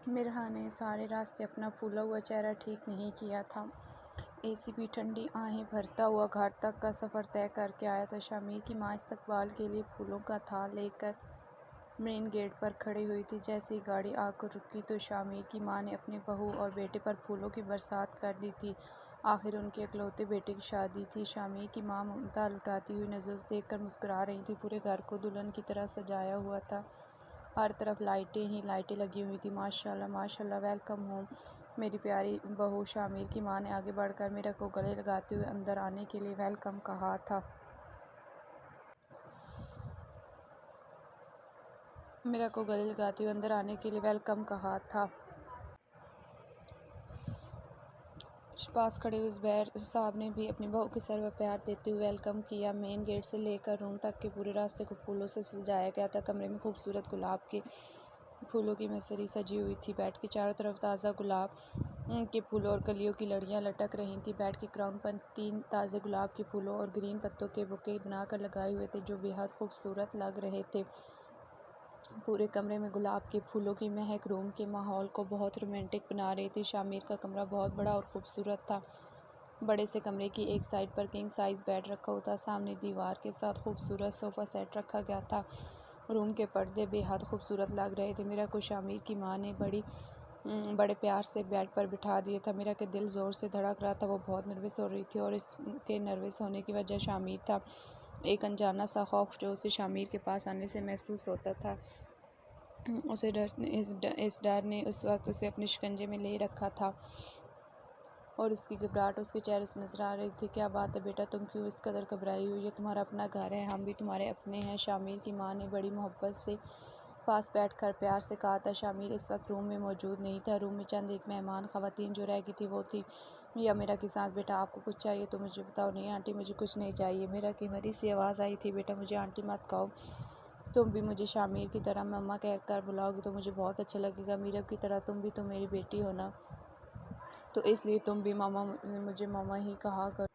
मिरहा ने सारे रास्ते अपना फूला हुआ चेहरा ठीक नहीं किया था। एसीपी ठंडी आहें भरता हुआ घर तक का सफ़र तय करके आया था। शामिर की माँ इस्तकबाल के लिए फूलों का थाल लेकर मेन गेट पर खड़ी हुई थी। जैसे ही गाड़ी आकर रुकी तो शामिर की माँ ने अपने बहू और बेटे पर फूलों की बरसात कर दी थी। आखिर उनके इकलौते बेटे की शादी थी। शामिर की माँ ममता लुटाती हुई नज़रों से देखकर मुस्कुरा रही थी। पूरे घर को दुल्हन की तरह सजाया हुआ था। हर तरफ लाइटें ही लाइटें लगी हुई थी। माशाल्लाह माशाल्लाह, वेलकम होम मेरी प्यारी बहू। शामिर की माँ ने आगे बढ़कर मीरा को गले लगाते हुए अंदर आने के लिए वेलकम कहा था। मीरा को गले लगाते हुए अंदर आने के लिए वेलकम कहा था। पास खड़े हुए ज़ुबैर साहब ने भी अपनी बहू के सर पर प्यार देते हुए वेलकम किया। मेन गेट से लेकर रूम तक के पूरे रास्ते को फूलों से सजाया गया था। कमरे में खूबसूरत गुलाब के फूलों की नर्सरी सजी हुई थी। बेड के चारों तरफ ताज़ा गुलाब के फूलों और कलियों की लड़ियाँ लटक रही थीं। बेड के क्राउन पर 3 ताज़े गुलाब के फूलों और ग्रीन पत्तों के बुके बनाकर लगाए हुए थे, जो बेहद खूबसूरत लग रहे थे। पूरे कमरे में गुलाब के फूलों की महक रूम के माहौल को बहुत रोमांटिक बना रही थी। शामिर का कमरा बहुत बड़ा और खूबसूरत था। बड़े से कमरे की एक साइड पर किंग साइज़ बेड रखा हुआ था। सामने दीवार के साथ खूबसूरत सोफ़ा सेट रखा गया था। रूम के पर्दे बेहद खूबसूरत लग रहे थे। मीरा को शामिर की माँ ने बड़े प्यार से बेड पर बिठा दिया था। मीरा के दिल ज़ोर से धड़क रहा था। वो बहुत नर्वस हो रही थी और इसके नर्वस होने की वजह शामिर था। एक अनजाना सा खौफ जो उसे शामिर के पास आने से महसूस होता था। उसे इस डर ने उस वक्त उसे अपने शिकंजे में ले रखा था और उसकी घबराहट उसके चेहरे से नज़र आ रही थी। क्या बात है बेटा, तुम क्यों इस कदर घबराई हुई? ये तुम्हारा अपना घर है, हम भी तुम्हारे अपने हैं। शामिर की माँ ने बड़ी मोहब्बत से पास बैठकर प्यार से कहा था। शामिर इस वक्त रूम में मौजूद नहीं था। रूम में चंद एक मेहमान ख़वातीन जो रह गई थी वो थी या मेरा की सास। बेटा आपको कुछ चाहिए तो मुझे बताओ। नहीं आंटी, मुझे कुछ नहीं चाहिए। मेरा की मरी सी आवाज़ आई थी। बेटा मुझे आंटी मत कहो, तुम भी मुझे शामिर की तरह मम्मा कहकर बुलाओगी तो मुझे बहुत अच्छा लगेगा। मीरा की तरह तुम भी तो मेरी बेटी हो ना, तो इसलिए तुम भी मुझे मामा ही कहा करो।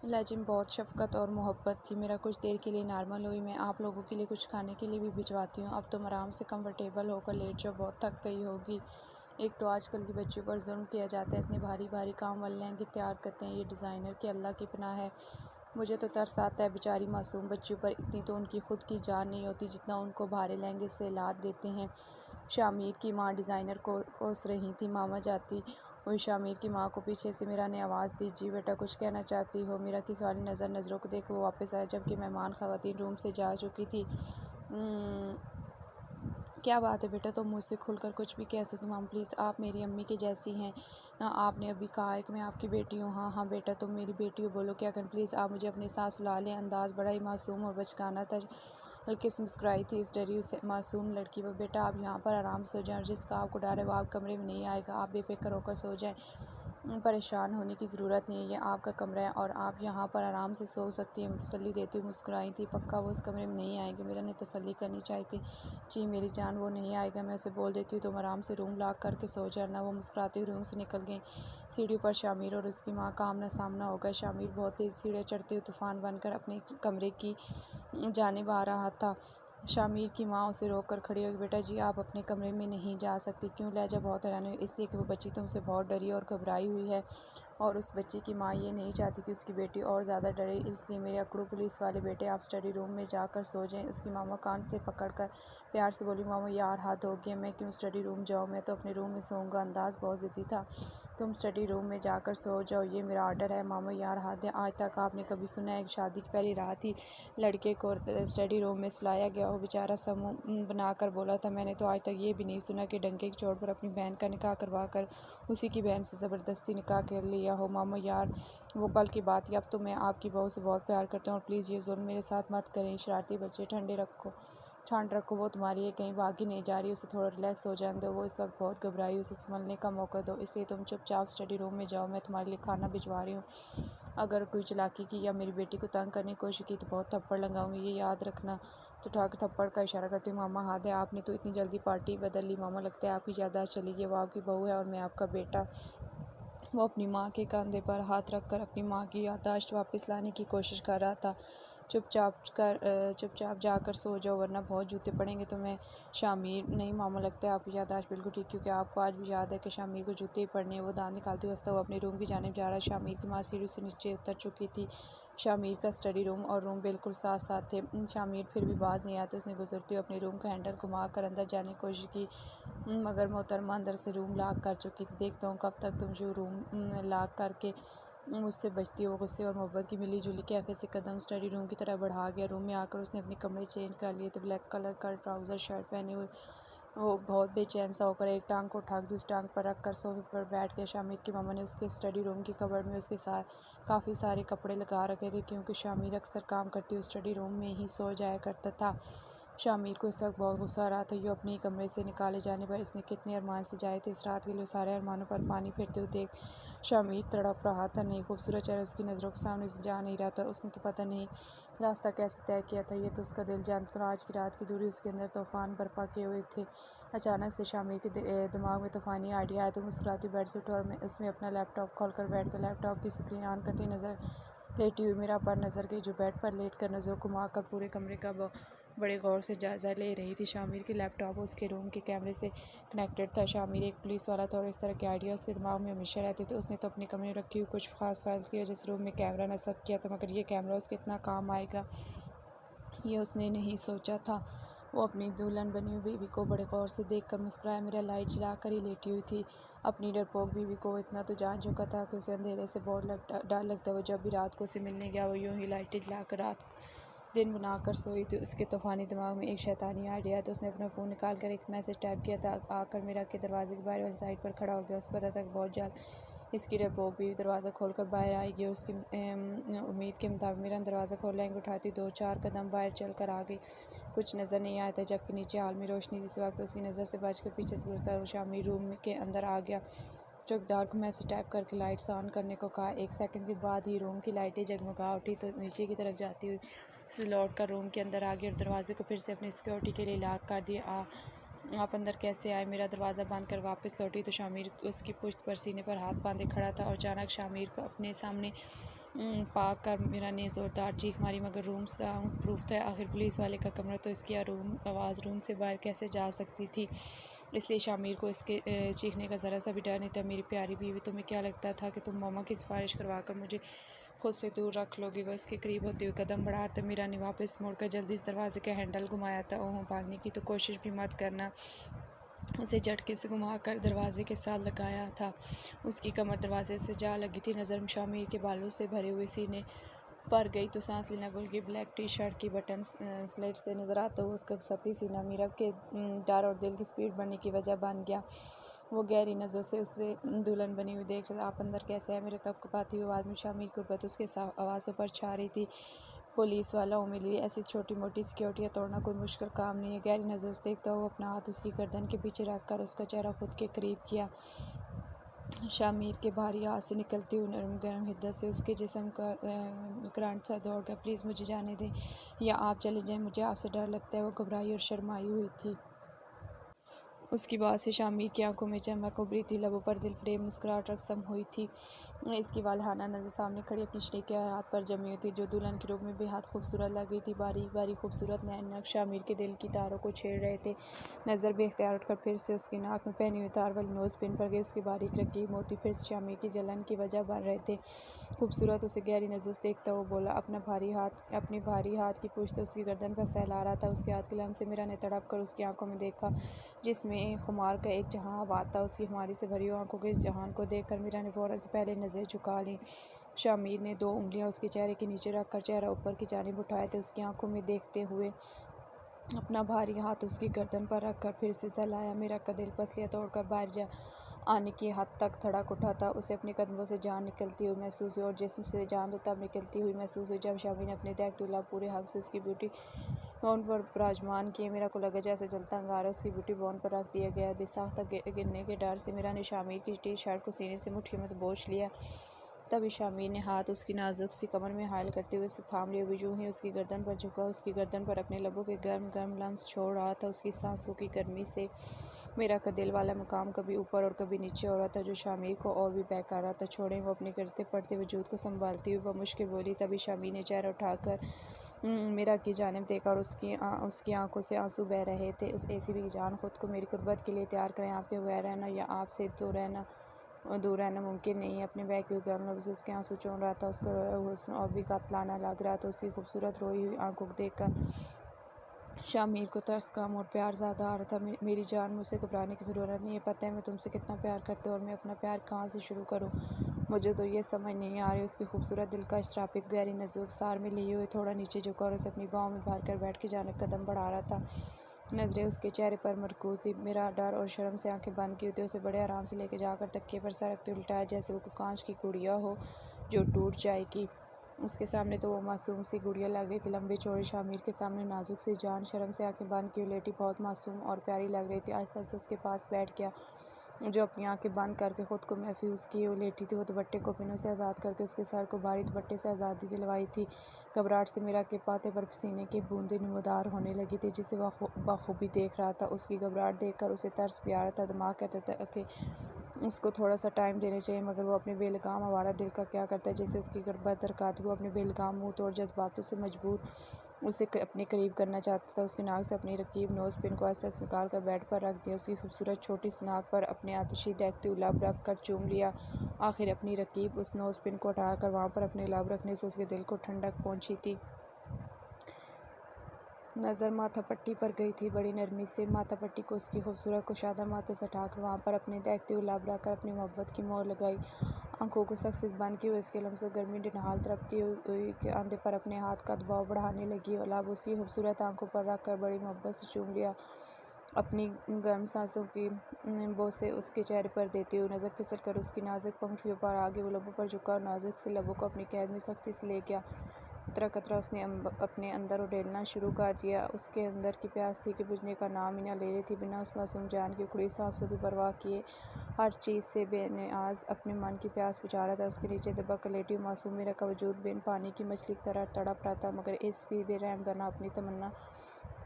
लहजे में बहुत शफ़क़त और मोहब्बत थी। मेरा कुछ देर के लिए नॉर्मल हुई। मैं आप लोगों के लिए कुछ खाने के लिए भी भिजवाती हूँ। अब तुम आराम से कंफर्टेबल होकर लेट जाओ, बहुत थक गई होगी। एक तो आजकल की बच्चियों पर जुल्म किया जाता है। इतने भारी भारी काम वाले लहंगे तैयार करते हैं। ये डिज़ाइनर की अल्लाह की पनाह है। मुझे तो तरस आता है बेचारी मासूम बच्चियों पर। इतनी तो उनकी खुद की जान नहीं होती जितना उनको भारे लहंगे से लाद देते हैं। शामिर की माँ डिज़ाइनर को कोस रही थी। मामा जाती हुई शामिर की माँ को पीछे से मीरा ने आवाज़ दी, जी बेटा कुछ कहना चाहती हो? मीरा की सवाली नज़रों को देख वो वापस आया जबकि मेहमान ख़वातीन रूम से जा चुकी थी। क्या बात है बेटा, तुम मुझसे खुलकर कुछ भी कह सकती हो। माम प्लीज़, आप मेरी अम्मी के जैसी हैं ना। आपने अभी कहा है कि मैं आपकी बेटी हूँ। हाँ हाँ बेटा, तुम मेरी बेटी हो, बोलो क्या करें। प्लीज़ आप मुझे अपने साथ सुला लें। अंदाज़ बड़ा ही मासूम और बचकाना था। हल्के से मुस्कुराई थी इस डरी उसे मासूम लड़की पर। बेटा आप यहाँ पर आराम से सो जाएं और जिसका आपको डर है वो आप कमरे में नहीं आएगा। आप बेफिक्र होकर सो जाएं, परेशान होने की ज़रूरत नहीं है। ये आपका कमरा है और आप यहाँ पर आराम से सो सकती हैं। तसल्ली देती हुई मुस्कुराई थी। पक्का वो उस कमरे में नहीं आएंगे? मेरा ने तसल्ली करनी चाहिए थी। जी मेरी जान, वो नहीं आएगा। मैं उसे बोल देती हूँ तुम आराम से रूम लॉक करके सो जाना। वो मुस्कुराती हुई रूम से निकल गई। सीढ़ियों पर शामिर और उसकी माँ का आमना सामना हो गया। शामिर बहुत तेज़ सीढ़ियाँ चढ़ते हुए तूफ़ान बनकर अपने कमरे की जानिब आ रहा था। शामिर की माँ उसे रोक कर खड़ी हो गई। बेटा जी आप अपने कमरे में नहीं जा सकती। क्यों? लहजा बहुत हैरान हुई। इसलिए कि वो बच्ची तुमसे बहुत डरी और घबराई हुई है और उस बच्ची की माँ ये नहीं चाहती कि उसकी बेटी और ज़्यादा डरे। इसलिए मेरे अकड़ू पुलिस वाले बेटे आप स्टडी रूम में जाकर सो जाएं। उसकी मामा कान से पकड़कर प्यार से बोली। मामा यार हाथ हो गया, मैं क्यों स्टडी रूम जाऊँ, मैं तो अपने रूम में सोऊंगा। अंदाज़ बहुत ज़िद्दी था। तुम स्टडी रूम में जाकर सो जाओ, ये मेरा ऑर्डर है। मामा यार हाथ है। आज तक आपने कभी सुना है शादी की पहली रात ही लड़के को स्टडी रूम में सुलाया गया हो? बेचारा समूह बनाकर बोला था। मैंने तो आज तक ये भी नहीं सुना कि डंके की चोट पर अपनी बहन का निकाह करवा कर उसी की बहन से ज़बरदस्ती निकाह कर लिया हो। मामा यार वो कल की बात है, अब तो मैं आपकी बहू से बहुत प्यार करता हूँ और प्लीज़ ये जुल्म मेरे साथ मत करें। शरारती बच्चे ठंड रखो, वो तुम्हारी है, कहीं भागी नहीं जा रही। उसे थोड़ा रिलैक्स हो जाने दो, वो इस वक्त बहुत घबराई, उसे संभलने का मौका दो। इसलिए तुम चुपचाप स्टडी रूम में जाओ, मैं तुम्हारे लिए खाना भिजवा रही हूँ। अगर कोई चालाकी की या मेरी बेटी को तंग करने की कोशिश की तो बहुत थप्पड़ लगाऊंगी, ये याद रखना। तो ठाक थप्पड़ का इशारा करती हूँ। मामा हाथ है, आपने तो इतनी जल्दी पार्टी बदल ली। मामा लगता है आपकी याददाश्त चली गई, वो आपकी बहू है और मैं आपका बेटा। वो अपनी माँ के कंधे पर हाथ रखकर अपनी माँ की याददाश्त वापस लाने की कोशिश कर रहा था। चुपचाप जाकर सो जाओ वरना बहुत जूते पड़ेंगे तुम्हें। शामिर, नहीं मामा, लगता है आपकी याददाश्त बिल्कुल ठीक, क्योंकि आपको आज भी याद है कि शामिर को जूते ही पड़ने हैं। वो दांत निकालते हुए हंसता हुआ अपने रूम की जानिब जा रहा है। शामिर की माँ सीढ़ी से नीचे उतर चुकी थी। शामिर का स्टडी रूम और रूम बिल्कुल साथ साथ थे। शामिर फिर भी बाज नहीं आया तो उसने गुजरते हुए अपने रूम का हैंडल घुमा कर अंदर जाने की कोशिश की, मगर मोहतरमा अंदर से रूम लॉक कर चुकी थी। देखता हूँ कब तक तुम जो रूम लॉक करके मुझसे बचती हो। वो गुस्से और मोहब्बत की मिली जुली कैफे से कदम स्टडी रूम की तरह बढ़ा गया। रूम में आकर उसने अपने कपड़े चेंज कर लिए थे। ब्लैक कलर का ट्राउज़र शर्ट पहने हुए वो बहुत बेचैन सा होकर एक टांग को उठाकर दूसरी टांग पर रख कर सोफे पर बैठ गया। शामिर की मामा ने उसके स्टडी रूम की कबर्ड में उसके साथ काफ़ी सारे कपड़े लगा रखे थे, क्योंकि शामिर अक्सर काम करते हुए स्टडी रूम में ही सो जाया करता था। शामिर को इस वक्त बहुत गुस्सा आ रहा था। यूँ अपने ही कमरे से निकाले जाने पर इसने कितने अरमान सजाए थे। इस रात के लिए सारे अरमानों पर पानी फेरते हुए देख शामिर तड़प रहा था। नहीं, खूबसूरत चेहरा उसकी नज़रों के सामने से जा नहीं रहा था। उसने तो पता नहीं रास्ता कैसे तय किया था, ये तो उसका दिल जानता था। आज की रात की दूरी उसके अंदर तूफान बर्पा किए हुए थे। अचानक से शामिर के दिमाग में तूफानी आइडिया आया तो मुस्कुराती बेड से उठा और उसमें अपना लैपटॉप खोल कर बैठ कर लैपटॉप की स्क्रीन ऑन करती नज़र लेटी हुई मेरा पर नज़र गई, जो बेड पर लेट कर नज़र घुमा कर पूरे कमरे का बड़े गौर से जायज़ा ले रही थी। शामिर के लैपटॉप उसके रूम के कैमरे से कनेक्टेड था। शामिर एक पुलिस वाला था और इस तरह के आइडिया उसके दिमाग में हमेशा रहते थे। उसने तो अपने कमरे में रखी हुई कुछ खास फाइल्स की वजह से रूम में कैमरा नस्ब किया था, मगर ये कैमरा उसके इतना काम आएगा ये उसने नहीं सोचा था। वो अपनी दुल्हन बनी हुई बीवी को बड़े गौर से देखकर मुस्कुराया। मेरा लाइट जला कर ही लेटी हुई थी। अपनी डरपोक बीवी को इतना तो जान चुका था कि उसे अंधेरे से बहुत डर लगता है। वो जब भी रात को उसे मिलने गया वो यूं ही लाइटें जलाकर रात दिन बनाकर सोई थी। उसके तूफानी दिमाग में एक शैतानी आइडिया तो उसने अपना फ़ोन निकाल कर एक मैसेज टाइप किया था। आकर मेरा के दरवाजे के बाहर वाली साइड पर खड़ा हो गया। उसे पता था कि बहुत जल्द इसकी डरपोक भी दरवाज़ा खोलकर बाहर आएगी। उसकी उम्मीद के मुताबिक मेरा दरवाज़ा खोलने को उठाती 2-4 कदम बाहर चल कर आ गई। कुछ नज़र नहीं आया था, जबकि नीचे हाल में रोशनी थी। इस वक्त उसकी नज़र से बचकर पीछे से गुजरता हुआ शामिर रूम के अंदर आ गया। चौकीदार को मैसेज टाइप करके लाइट्स ऑन करने को कहा। 1 सेकंड के बाद ही रूम की लाइटें जगमगा उठी तो नीचे की तरफ जाती हुई उसे लौट कर रूम के अंदर आ गई और दरवाजे को फिर से अपनी सिक्योरिटी के लिए लॉक कर दिया। आप अंदर कैसे आए? मेरा दरवाज़ा बंद कर वापस लौटी तो शामिर उसकी पुश्त पर सीने पर हाथ बांधे खड़ा था और अचानक शामिर को अपने सामने पाक कर मेरा ने ज़ोरदार चीख मारी, मगर रूम साउंड प्रूफ था। आखिर पुलिस वाले का कमरा तो इसकी आवाज़ रूम से बाहर कैसे जा सकती थी। इसलिए शामिर को इसके चीखने का ज़रा सा भी डर नहीं था। मेरी प्यारी बीवी, तुम्हें क्या लगता था कि तुम मामा की सिफारिश करवा कर मुझे खुद से दूर रख लोगी? वह इसके करीब होते हुए कदम बढ़ा तो मीरा ने वापस मुड़कर जल्दी इस दरवाजे का हैंडल घुमाया था। ओह, भागने की तो कोशिश भी मत करना। उसे झटके से घुमाकर दरवाजे के साथ लगाया था। उसकी कमर दरवाजे से जा लगी थी। नज़र शामिर के बालों से भरे हुए सीने पर गई तो सांस लेना भूल गई। ब्लैक टी शर्ट की बटन स्लिट से नज़र आता हुआ उसका सख्ती सीना मीरा के डर और दिल की स्पीड बढ़ने की वजह बन गया। वो गहरी नज़रों से उसे दुल्हन बनी हुई देख रहा। आप अंदर कैसे है? मेरे कपकपाती हुई आवाज़ में शामिर की गुर्बत उसके आवाज़ों पर छा रही थी। पुलिस वालों में लिए ऐसी छोटी मोटी सिक्योरिटियाँ तोड़ना कोई मुश्किल काम नहीं है। गहरी नज़रों से देखता हुआ अपना हाथ उसकी गर्दन के पीछे रखकर उसका चेहरा खुद के करीब किया। शामिर के भारी हाथ से निकलती हुई नरम गरम हिद्दत से उसके जिस्म का करंट सा दौड़ गया। प्लीज़ मुझे जाने दें या आप चले जाएं, मुझे आपसे डर लगता है। वो घबराई और शर्माई हुई थी। उसकी बात से शामिर की आंखों में चमक उभरी थी, लबों पर दिलफरेब मुस्कुराहट रकसम हुई थी। इसकी वालहाना नज़र सामने खड़ी अपनी शरीक के हाथ पर जमी हुई थी, जो दुल्हन के रूप में बेहद खूबसूरत लग रही थी। बारीक बारीक खूबसूरत नैन नक्श शामिर के दिल की तारों को छेड़ रहे थे। नज़र बेख्तियार उठकर फिर से उसकी नाक में पहनी हुई तार वाली नोज़ पिन पर गई। उसकी बारीक रकीब मोती फिर से शामिर की जलन की वजह बन रहे थे। खूबसूरत उसे गहरी नज़रों से देखता हुआ बोला। अपनी भारी हाथ की पुश्त उसकी गर्दन पर सहला रहा था। उसके हाथ के लम्हे से मीरा ने तड़प कर उसकी आंखों में देखा, जिसमें खुमार का एक जहां आबाद था। उसकी खुमारी से भरी हुई आंखों के इस जहान को देखकर मीरा ने फ़ौरन से पहले नज़रें झुका लीं। शामिर ने 2 उंगलियां उसके चेहरे के नीचे रखकर चेहरा ऊपर की जानिब उठाए थे, उसकी आंखों में देखते हुए अपना भारी हाथ उसकी गर्दन पर रखकर फिर से सहलाया। मीरा का दिल पसलियाँ तोड़कर बाहर जा आने की हद तक धड़क उठा था। उसे अपने कदमों से जान निकलती हुई महसूस हुई और जिस्म से जान तो तब निकलती हुई महसूस हुई जब शामिर ने अपने तहतुल्ला पूरे हक से उसकी ब्यूटी बोन पर विराजमान किए। मीरा को लगा जैसे जलता अंगारा उसकी ब्यूटी बोन पर रख दिया गया है। बेसाख्ता गिरने के डर से मीरा ने शामिर की टी शर्ट को सीने से मुट्ठी में दबोच लिया। तभी शामिर ने हाथ उसकी नाजुक सी कमर में हायल करते हुए उसे थाम लिया। यूं ही उसकी गर्दन पर झुका, उसकी गर्दन पर अपने लबों के गर्म गर्म लम्स छोड़ रहा था। उसकी सांसों की गर्मी से मेरा का दिल वाला मकाम कभी ऊपर और कभी नीचे हो रहा था, जो शामिर को और भी बहका रहा था। छोड़ें, वो अपने गिरते पड़ते वजूद को संभालती हुई मुश्किल बोली। तभी शामिर ने चेहरा उठाकर मेरा की जानिब देखा और उसकी आंखों से आंसू बह रहे थे। उस एसीपी की जान खुद को मेरी गुर्बत के लिए तैयार करें। आपके बगैर रहना या आपसे दूर रहना मुमकिन नहीं है। अपने बैग की गर्म से उसके आंसू चूम रहा था। उसका रोया हुस्न और भी कातलाना लग रहा था। उसकी खूबसूरत रोई हुई आंखों को देखकर शामिर को तरस कम और प्यार ज़्यादा आ रहा था। मेरी जान, मुझसे घबराने की ज़रूरत नहीं है। पता है मैं तुमसे कितना प्यार करती हूँ और मैं अपना प्यार कहाँ से शुरू करूँ, मुझे तो ये समझ नहीं आ रही। उसकी खूबसूरत दिल का श्रापिक गहरी नजुक सार में लिए हुए थोड़ा नीचे झुका और उसे अपनी बाहों में भर कर बैठ के जानिब कदम बढ़ा रहा था। नज़रें उसके चेहरे पर मरकूज थी। मेरा डर और शर्म से आंखें बंद की होती उसे बड़े आराम से लेके जाकर तकिए पर सर रखते उल्टाया, जैसे वो कांच की गुड़िया हो जो टूट जाएगी। उसके सामने तो वो मासूम सी गुड़िया लग रही थी, लंबे चौड़े शामिर के सामने नाजुक सी जान शर्म से आंखें बंद किए लेटी बहुत मासूम और प्यारी लग रही थी। आहिस्ता से उसके पास बैठ गया, जो अपनी आंखें बंद करके खुद को महफूज किए वो लेटी थी। वो दुपट्टे को पिनों से आज़ाद करके उसके सर को भारी दुपट्टे से आज़ादी दिलवाई थी। घबराहट से मीरा के पाते पर पसीने की बूंदें नमूदार होने लगी थी, जिसे वह बखूबी देख रहा था। उसकी घबराहट देखकर उसे तरस भी आ रहा था। दिमाग कहता था कि उसको थोड़ा सा टाइम देना चाहिए, मगर वो अपने बेलगाम आवारा दिल का क्या करता है, जैसे उसकी गुर्बत दरकात। वो अपने बेलगाम मुँह तोड़ जज्बातों से मजबूर उसे अपने करीब करना चाहता था। उसकी नाक से अपनी रकीब नोज़ पिन को आहिस्ता से निकाल कर बेड पर रख दिया। उसकी खूबसूरत छोटी सी नाक पर अपने आतिशी देखते हुए लब रख कर चूम लिया। आखिर अपनी रकीब उस नोज़ पिन को हटाकर वहाँ पर अपने लब रखने से उसके दिल को ठंडक पहुँची थी। नज़र माथा पट्टी पर गई थी। बड़ी नरमी से माथा पट्टी को उसकी खूबसूरत कुशादा माथे से हटाकर वहाँ पर अपने देखते हुए लब रखकर अपनी मोहब्बत की मोहर लगाई। आंखों को सख्त से बंद किए हुए उसके लम्सों गर्मी निहाल तड़पती हुई के अंधे पर अपने हाथ का दबाव बढ़ाने लगी और लब उसकी खूबसूरत आंखों पर रखकर बड़ी मोहब्बत से चूम लिया। अपनी गर्म सांसों की बोसे उसके चेहरे पर देते हुए नज़र फिसल कर उसकी नाजुक पंखुड़ियों पर आगे वो लबों पर झुका और नाजुक से लबों को अपनी कैद में सख्ती से ले गया। कतरा कतरा उसने अपने अंदर उड़ेलना शुरू कर दिया। उसके अंदर की प्यास थी कि बुझने का नाम ही न ले रही थी। बिना उस मासूम जान की उखड़ी सांसों की परवाह किए हर चीज़ से बेनियाज अपने मन की प्यास बुझा रहा था। उसके नीचे दबा कर लेटी हुई मासूम मीरा का वजूद बिन पानी की मछली की तरह तड़प रहा था, मगर इस भी बेरहम बना अपनी तमन्ना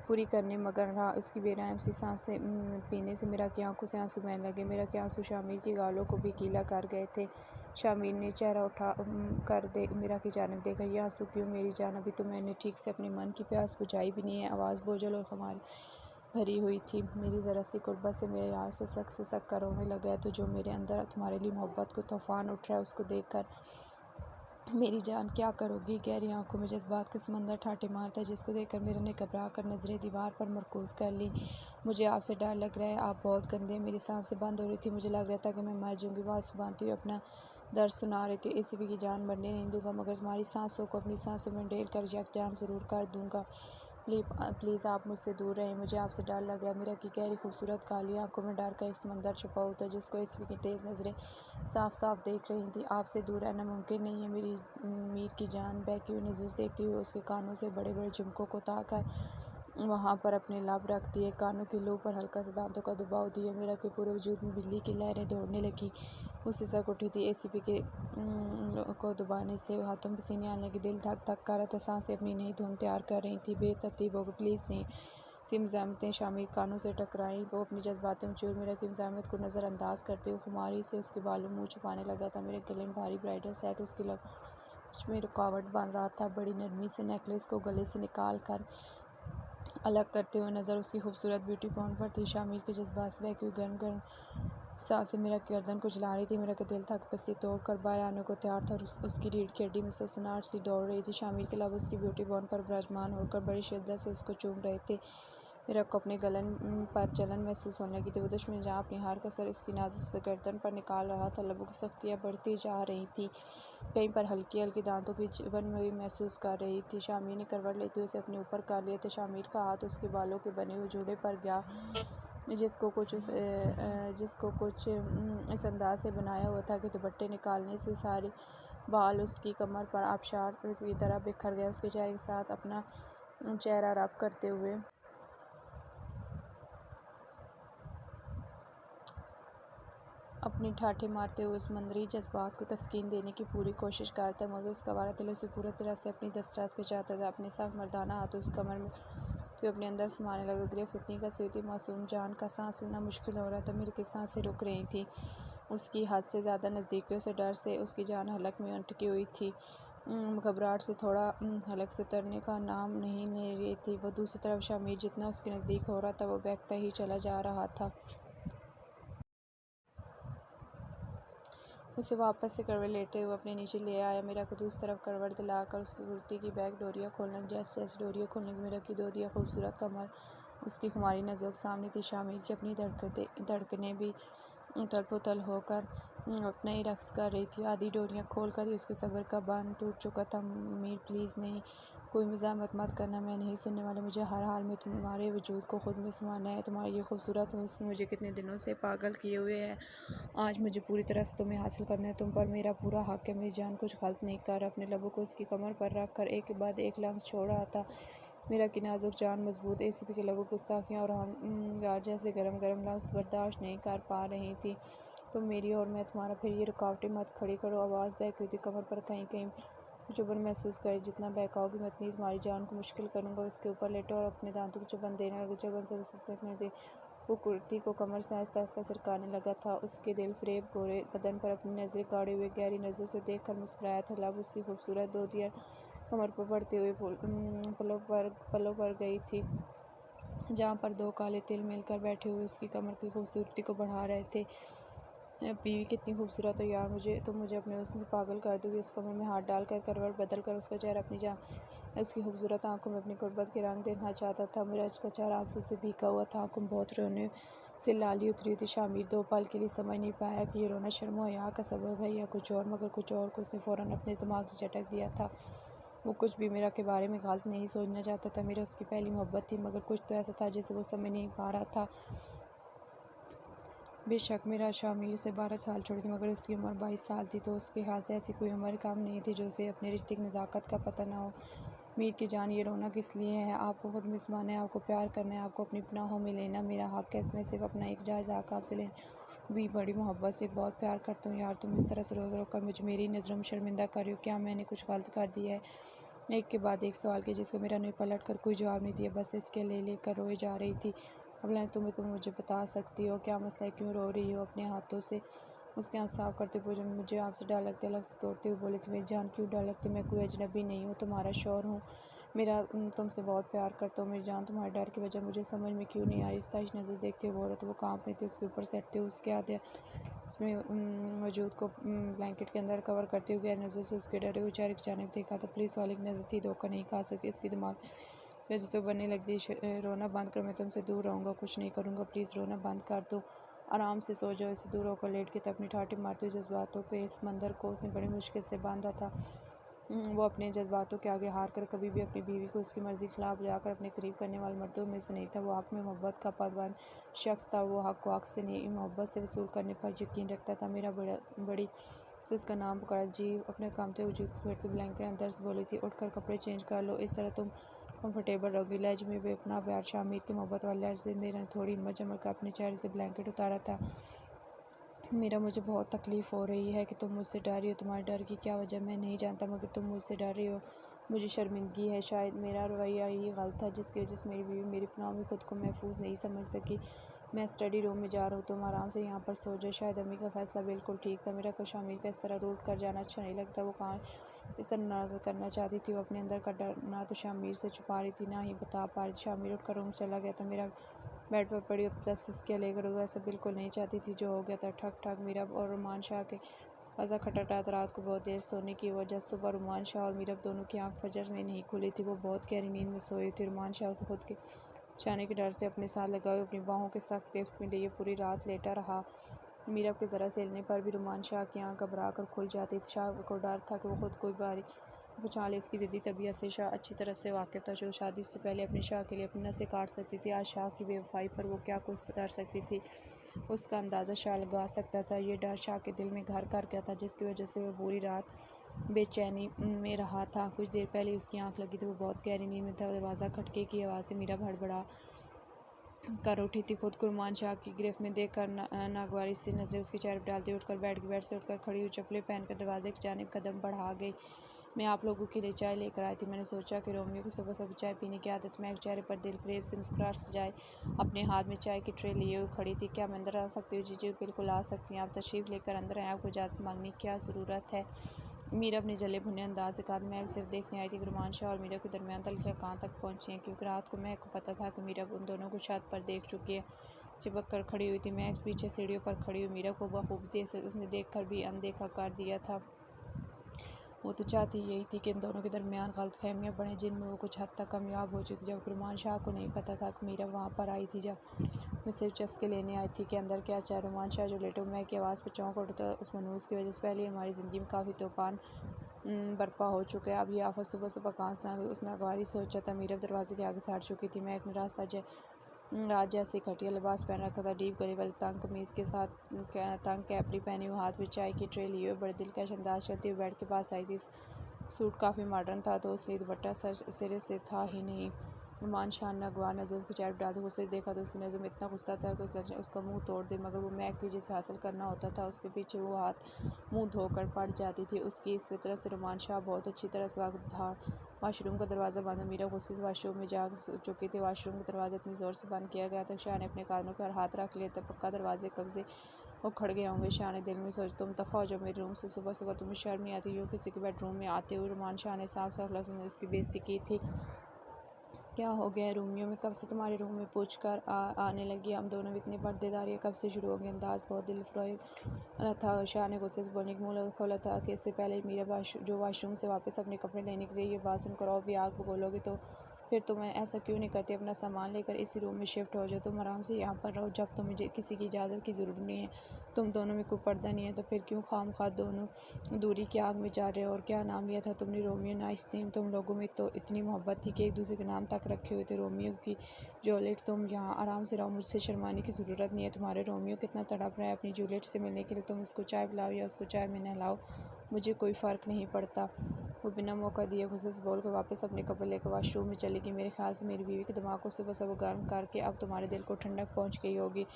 पूरी करने मगन रहा। उसकी बेरहम सी सांसें पीने से मीरा की आंखों से आंसू बहने लगे। मीरा के आंसू शामिर की गालों को भी गीला कर गए थे। शामिर ने चेहरा उठा कर मीरा की जानिब देखा। ये आंसू क्यों मेरी जान, अभी तो मैंने ठीक से अपने मन की प्यास बुझाई भी नहीं है। आवाज़ बोझल और खुमारी भरी हुई थी। मेरी ज़रा सी गुर्बत से मेरे यार से सक कर रोने लगा है, तो जो मेरे अंदर तुम्हारे लिए मोहब्बत को तूफ़ान उठ रहा है उसको देख कर मेरी जान क्या करोगी। गहरी आंखों में जज्बात का समंदर ठाटे मारता है, जिसको देखकर मीरा ने घबरा कर नज़रें दीवार पर मरकूज़ कर ली। मुझे आपसे डर लग रहा है, आप बहुत गंदे हैं। मेरी सांसें बंद हो रही थी, मुझे लग रहा था कि मैं मर जाऊँगी। वह आंसू बांधती हुई अपना दर्द सुना रही थी। एसीपी की जान मरने नहीं दूंगा, मगर तुम्हारी सांसों को अपनी सांसों में ढेल कर यकजान ज़रूर कर दूंगा। प्लीज़ आप मुझसे दूर रहें, मुझे आपसे डर लग रहा है। मीरा की गहरी खूबसूरत काली आंखों में डर का एक समंदर छुपा हुआ था, जिसको एसीपी की तेज़ नज़रें साफ साफ देख रही थी। आपसे दूर रहना मुमकिन नहीं है मेरी मीर की जान। बहकी हुई नजूस देखती हुई उसके कानों से बड़े बड़े झुमकों को उतार वहाँ पर अपने लब रख दिए। कानों की लूप पर हल्का सा दांतों का दबाव दिया। मीरा के पूरे वजूद में बिजली की लहरें दौड़ने लगी। वो सिसक उठी थी। एसीपी के को दबाने से हाथों में पसीने आने लगे। दिल धक धक कर रहा था। सांसें अपनी नई धुन तैयार कर रही थी। बेतरतीब हो गई। प्लीज़ नहीं सी मज़ामतें शामिर कानों से टकराईं। वो अपनी जज्बातों में चूर मीरा की मज़ामत को नज़रअंदाज करते हुए खुमारी से उसके बालों मुँह छुपाने लगा था। मेरे गले में भारी ब्राइडल सेट उसकी लबों में रुकावट बन रहा था। बड़ी नरमी से नेकलेस को गले से निकाल कर अलग करते हुए नज़र उसकी खूबसूरत ब्यूटी पॉइंट पर थी। शामिर के जज्बात से बहकी हुई गर्म गर्म सांसें मेरा गर्दन को जला रही थी। मेरा का दिल थक पस्ती तोड़ कर बाहर आने को तैयार था और उसकी रीढ़ की हड्डी में सनसनाहट सी दौड़ रही थी। शामिर के लब उसकी ब्यूटी पॉइंट पर विराजमान होकर बड़ी शिद्दत से उसको चूम रहे थे। मेरा को अपने गलन पर जलन महसूस होने लगी थी। वो दुश्मन जहाँ अपनी हार का सर इसकी नाजुक से गर्दन पर निकाल रहा था। लबों की सख्तियाँ बढ़ती जा रही थी, कहीं पर हल्की हल्की दांतों की चिभन में भी महसूस कर रही थी। शामिर ने करवट लेते हुए उसे अपने ऊपर कर लिया था। शामिर का हाथ उसके बालों के बने हुए जूड़े पर गया, जिसको कुछ इस अंदाज से बनाया हुआ था कि दुपट्टे निकालने से सारे बाल उसकी कमर पर आबशार की तरह बिखर गए। उसके चेहरे के साथ अपना चेहरा रब करते हुए अपनी ठाठे मारते हुए समंदरी जज्बात को तस्कीन देने की पूरी कोशिश करता है, मगर उसका वारा दिल उसे पूरी तरह से अपनी दस्तरस पे चाहता था। अपने सख्त मर्दाना हाथ उस कमर में तो अपने अंदर समाने लगा। गिरफ्त इतनी कसी हुई थी, मासूम जान का सांस लेना मुश्किल हो रहा था। मेरी की सांसें रुक रही थी। उसकी हद से ज़्यादा नज़दीकियों से डर से उसकी जान हलक में अटकी हुई थी। घबराहट से थोड़ा हलक से उतरने का नाम नहीं ले रही थी। वो दूसरी तरफ शामिर जितना उसके नज़दीक हो रहा था वो बहकता ही चला जा रहा था। उसे वापस से करवट लेटे हुए अपने नीचे ले आया। मीरा को दूसरी तरफ करवट दिलाकर उसकी कुर्ती की बैक डोरियाँ खोलने जैसे जैसे डोरियाँ खोलने की मीरा की दो दिया खूबसूरत कमर उसकी खुमारी नज़रों के सामने थी। शामिर की अपनी धड़कनें भी उथल-पुथल होकर अपना ही रक़्स कर रही थी। आधी डोरियाँ खोलकर ही उसके सब्र का बांध टूट चुका था। मीर प्लीज़ नहीं, कोई मज़ाहमत मत करना, मैं नहीं सुनने वाला। मुझे हर हाल में तुम्हारे वजूद को खुद में समाना है। तुम्हारा ये खूबसूरत हुस्न मुझे कितने दिनों से पागल किए हुए है। आज मुझे पूरी तरह से तुम्हें हासिल करना है। तुम पर मेरा पूरा हक़ है। मेरी जान कुछ गलत नहीं कर। अपने लबों को उसकी कमर पर रख कर एक के बाद एक लम्स छोड़ रहा था। मीरा की नाजुक जान मजबूत एसीपी के लबों गुस्ताखियाँ और गार जैसे गरम गरम लफ्ज़ बर्दाश्त नहीं कर पा रही थी। तुम मेरी और मैं तुम्हारा, फिर ये रुकावटें मत खड़ी करो। आवाज़ बहकी हुई थी कमर पर कहीं कहीं चुभन महसूस करी। जितना बहकाओगी मैं उतनी तुम्हारी जान को मुश्किल करूँगा। उसके ऊपर लेटो और अपने दांतों को चुभन देने लगे। चुभन से उसे सकने दे। वो कुर्ती को कमर से आहिस्ता आहिस्ता सरकाने लगा था। उसके दिल फ़रेब गोरे बदन पर अपनी नज़रें गाड़े हुए गहरी नज़रों से देख कर मुस्कुराया था। लब उसकी खूबसूरत दो दिया कमर पर पड़ते हुए पलों पर गई थी, जहाँ पर दो काले तिल मिलकर बैठे हुए उसकी कमर की खूबसूरती को बढ़ा रहे थे। बीवी कितनी खूबसूरत हो यार, तुम मुझे अपने हुस्न से पागल कर दोगी। उस कमर में हाथ डालकर करवट बदल कर उसका चेहरा अपनी उसकी खूबसूरत आंखों में अपनी गुर्बत के रंग देखना चाहता था। मिराज का चेहरा आंसू से भीगा हुआ था, आंखों में बहुत रोने से लाली उतरी थी। शामिर दो पल के लिए समझ नहीं पाया कि ये रोना शर्म और हया का सबब है या कुछ और, मगर कुछ और को उसने फ़ौरन अपने दिमाग से झटक दिया था। वो कुछ भी मीरा के बारे में गलत नहीं सोचना चाहता था। मीरा उसकी पहली मोहब्बत थी, मगर कुछ तो ऐसा था जिसे वो समझ नहीं पा रहा था। बेशक मीरा शामिर से 12 साल छोटी थी, मगर उसकी उम्र 22 साल थी, तो उसके ख्याल से ऐसी कोई उम्र कम नहीं थी जो उसे अपने रिश्ते की नज़ाकत का पता ना हो। मीर की जान, ये रोना किस लिए है? आपको खुद मिसमाना है, आपको प्यार करना है, आपको अपनी पनाहों में लेना मेरा हक़ है। इसमें सिर्फ अपना एक जायज़ हक़ आपसे लेना। भी बड़ी मोहब्बत से बहुत प्यार करता हूँ यार। तुम इस तरह से रो कर मुझे मेरी नज़रों में शर्मिंदा कर रही हो। क्या मैंने कुछ गलत कर दिया है? एक के बाद एक सवाल किए, जिसका मीरा ने पलट कर कोई जवाब नहीं दिया, बस इसके ले कर रोए जा रही थी। अब तुम मुझे बता सकती हो क्या मसला है, क्यों रो रही हो? अपने हाथों से उसके आँख साफ करते पूछा। मुझे आपसे डर लगता है, लफ्ज़ तोड़ते हुए बोली थी। मेरी जान, क्यों डर लगती? मैं कोई अजनबी नहीं हूँ, तुम्हारा शौहर हूँ। मेरा तुमसे बहुत प्यार करता हूँ। मेरी जान, तुम्हारे डर की वजह मुझे समझ में क्यों नहीं आ रही? ताइश नज़र देखते हुए औरत वो काँप रही थी। उसके ऊपर से हटते हुए उसके आधे उसमें वजूद को ब्लैंकेट के अंदर कवर करते हुए गहरी नज़र से उसके डरे हुए चेहरे की जानिब देखा। तो पुलिस वाले की नज़र थी, धोखा नहीं खा सकती। इसके दिमाग जैसे बनने लगी थी। रोना बंद करो, मैं तुमसे दूर रहूँगा, कुछ नहीं करूँगा, प्लीज़ रोना बंद कर दो, आराम से सो जाओ। इससे दूर होकर लेट के तब अपनी ठाठी मारते हुए जज्बातों के इस मंदिर को उसने बड़ी मुश्किल से बांधा था। वो अपने जज्बातों के आगे हार कर कभी भी अपनी बीवी को उसकी मर्ज़ी के खिलाफ जाकर अपने करीब करने वाले मर्दों में से नहीं था। वो हक़ में मोहब्बत का पाबंद शख्स था। वो हक़ को हक़ से नहीं, मोहब्बत से वसूल करने पर यकीन रखता था। मेरा बड़ी से उसका नाम पुकारा। जी अपने कामते वजूद को समेटते ब्लैंकेट अंदर से बोली थी, उठकर कपड़े चेंज कर लो, इस तरह तुम कंफर्टेबल रहोगी। लहजे में बेपनाह प्यार, शामिर की मोहब्बत वाले लहजे से मेरा ने थोड़ी हिम्मत जमा कर अपने चेहरे से ब्लैंकेट उतारा था। मेरा, मुझे बहुत तकलीफ़ हो रही है कि तुम मुझसे डर रही हो। तुम्हारे डर की क्या वजह मैं नहीं जानता, मगर तुम मुझसे डर रही हो। मुझे शर्मिंदगी है, शायद मेरा रवैया ही गलत था, जिसकी वजह से मेरी बीवी मेरी पनाह में खुद को महफूज नहीं समझ सकी। मैं स्टडी रूम में जा रहा हूँ, तुम आराम से यहाँ पर सो जाओ। शायद अम्मी का फ़ैसला बिल्कुल ठीक था। मेरा को शामिर का इस तरह रूठ कर जाना अच्छा नहीं लगता। वो कहाँ इस तरह नाराज़ करना चाहती थी। वो अपने अंदर का डर ना तो शामिर से छुपा रही थी, ना ही बता पा रही थी। शामिर उठकर रूम चला गया था। मेरा बेड पर पड़ी अब तक सिसकियाँ लेकर वो ऐसा बिल्कुल नहीं चाहती थी जो हो गया था। ठक ठक मीरब और रुमान शाह के दरवाज़ा खटखटाया। रात को बहुत देर सोने की वजह सुबह रुमान शाह और मीरब दोनों की आंख फजर में नहीं खुली थी। वो बहुत गहरी नींद में सोई थी। रुमान शाह उसे खुद के जाने के डर से अपने साथ लगाए अपनी बाहों के सख्त गिरफ्त में लिए पूरी रात लेटा रहा। मीरब के ज़रा से हिलने पर भी रुमान शाह की आंख घबरा कर खुल जाती थी। शाह को डर था कि वो खुद कोई बारी बचा ले। उसकी ज़िद्दी तबीयत से शाह अच्छी तरह से वाकिफ़ था। जो शादी से पहले अपने शाह के लिए अपनी नसें काट सकती थी, आज शाह की बेवफाई पर वो क्या कुछ कर सकती थी, उसका अंदाज़ा शाह लगा सकता था। ये डर शाह के दिल में घर कर गया था, जिसकी वजह से वो पूरी रात बेचैनी में रहा था। कुछ देर पहले उसकी आंख लगी थी, वो बहुत गहरी नींद में था। दरवाज़ा खटके की आवाज़ से मीरा भड़बड़ा कर उठी थी। खुद को रुमान शाह की गिरफ्त में देखकर नागवारी से नज़रें उसके चेहरे पर डालती उठकर बेड से उठकर खड़ी हुई, चप्पलें पहनकर दरवाजे की जानिब कदम बढ़ा गई। मैं आप लोगों के लिए चाय लेकर आई थी। मैंने सोचा कि रोमियो को सुबह सुबह चाय पीने की आदत में, एक चेहरे पर दिल फरेब से मुस्कुराहट सजाए अपने हाथ में चाय की ट्रे लिए हुए खड़ी थी। क्या मैं अंदर आ सकती हूँ? जी जी बिल्कुल आ सकती हैं, आप तशरीफ़ लेकर अंदर आएँ। आपको इजाज़त मांगने की क्या ज़रूरत है? मीरा अपने जले भुने अंदाज से कहा, महक सिर्फ देखने आई थी कि रुमान शाह और मीरा के दरमियान तलखियाँ कहाँ तक पहुँची हैं, क्योंकि रात को महक को पता था कि मीरा उन दोनों को छत पर देख चुकी है। चिपक कर खड़ी हुई थी। महक पीछे सीढ़ियों पर खड़ी हुई मीरा को बखूबी से उसने देख कर भी अनदेखा कर दिया था। वो तो चाहती यही थी कि इन दोनों के दरमियान गलतफहमियाँ बढ़ें, जिनमें वो कुछ हद तक कामयाब हो चुकी। जब रुमान शाह को नहीं पता था कि मीरा वहाँ पर आई थी। जब मैं सिर्फ चस्के लेने आई थी कि अंदर क्या चाहे। रुमान शाह जो लेटे मैं की आवाज़ पर चौंक उठा। उस मनूस की वजह से पहले हमारी ज़िंदगी में काफ़ी तूफान बर्पा हो चुका है। अब ये आफत सुबह सुबह कहाँ से उसने अगवारी सोचा था। मीरा दरवाजे के आगे से हट चुकी थी। मैं एक रास्ता रात जैसे घटिया लिबास पहन रखा था, डीप गले वाली तंग कमीज़ के साथ तंग कैपरी पहनी हुई, हाथ में चाय की ट्रे लिए हुए बड़े दिलकश अंदाज चलती हुई बेड के पास आई थी। सूट काफ़ी मॉडर्न था तो इसलिए दुपट्टा सिरे से था ही नहीं। रुमान शाह ने अगवा नज़र उसकी चैट डालते गुस्से देखा तो उसकी नज़र में इतना गुस्सा था कि उसका मुंह तोड़ दे, मगर वो महक थी जिसे हासिल करना होता था उसके पीछे वो हाथ मुंह धोकर पड़ जाती थी। उसकी इस फितरत से रुमान शाह बहुत अच्छी तरह स्वागत था। वाशरूम का दरवाज़ा बंद। मीरा गुस्से से वाशरूम में जा चुकी थी। वाशरूम का दरवाज़ा इतनी ज़ोर से बंद किया गया था। शाह ने अपने कानों पर हाथ रख लिया था। पक्का दरवाजे कब से वो खड़ गए होंगे। शाह ने दिल में सोच, तुम दफ़ा हो जाओ मेरे रूम से, सुबह सुबह तुम्हें शर्म नहीं आती यूँ किसी के बेडरूम में आते हुए। रुमान शाह ने साफ साफ लफ्ज़ों में उसकी बेइज्जती की थी। क्या हो गया है रोमियो, में कब से तुम्हारे रूम में पूछ कर आने लगी। हम दोनों में इतनी पर्देदारी कब से शुरू हो गई। अंदाज़ बहुत दिल फरेब था। शाह ने गुस्से से बोलने की मुँह खोला था कि इससे पहले मीरा जो वाशरूम से वापस अपने कपड़े लेने के लिए ये बात सुनकर और भी आग बोलोगे तो फिर तुम ऐसा क्यों नहीं करती, अपना सामान लेकर इसी रूम में शिफ्ट हो जाओ। तुम आराम से यहाँ पर रहो जब तुम्हें किसी की इजाज़त की ज़रूरत नहीं है। तुम दोनों में कोई पर्दा नहीं है तो फिर क्यों खामखा दोनों दूरी की आग में जा रहे हो। और क्या नाम लिया था तुमने? रोमियो। Nice name. तुम लोगों में तो इतनी मोहब्बत थी कि एक दूसरे के नाम तक रखे हुए थे। रोमियो की जूलियट। तुम यहाँ आराम से रहो, मुझसे शर्माने की ज़रूरत नहीं है। तुम्हारे रोमियो कितना तड़प रहा है अपनी जूलियट से मिलने के लिए। तुम उसको चाय पिलाओ या उसको चाय में नहलाओ, मुझे कोई फ़र्क नहीं पड़ता। वो बिना मौका दिए गुस्से से बोलकर वापस अपने कपड़े लेकर वाशरूम में चली गई। मेरे ख्याल से मेरी बीवी के दिमाग को सुबह सुबह गर्म करके अब तुम्हारे दिल को ठंडक पहुंच गई होगी,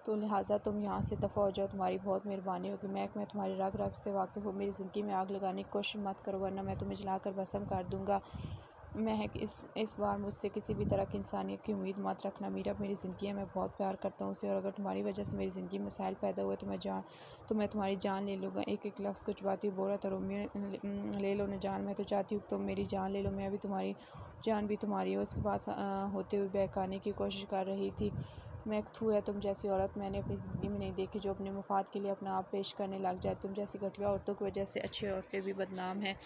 तो लिहाजा तुम यहाँ से दफ़ा हो जाओ। तुम्हारी बहुत मेहरबानी होगी। मैं तुम्हारी रग रग से वाकिफ़ हूँ। मेरी ज़िंदगी में आग लगाने की कोशिश मत करो वरना मैं तुम्हें जलाकर भस्म कर दूँगा। महक, इस बार मुझसे किसी भी तरह की इंसानियत की उम्मीद मत रखना। मीरा मेरी ज़िंदगी है, मैं बहुत प्यार करता हूँ उसे, और अगर तुम्हारी वजह से मेरी ज़िंदगी में मसाइल पैदा हुए तो मैं तुम्हारी जान ले लूँगा। एक एक लफ्ज़ को चबाती हुई बोल रहा था। रोमियो, ले लो न जान, मैं तो चाहती हूँ तुम मेरी जान ले लो, मैं भी तुम्हारी जान भी तुम्हारी हो। उसके पास होते हुए बहकाने की कोशिश कर रही थी। मैं थू है तुम जैसी औरत मैंने अपनी ज़िंदगी में नहीं देखी, जो अपने मुफाद के लिए अपना आप पेश करने लग जाए। तुम जैसी घटिया औरतों की वजह से अच्छी औरतें भी बदनाम हैं।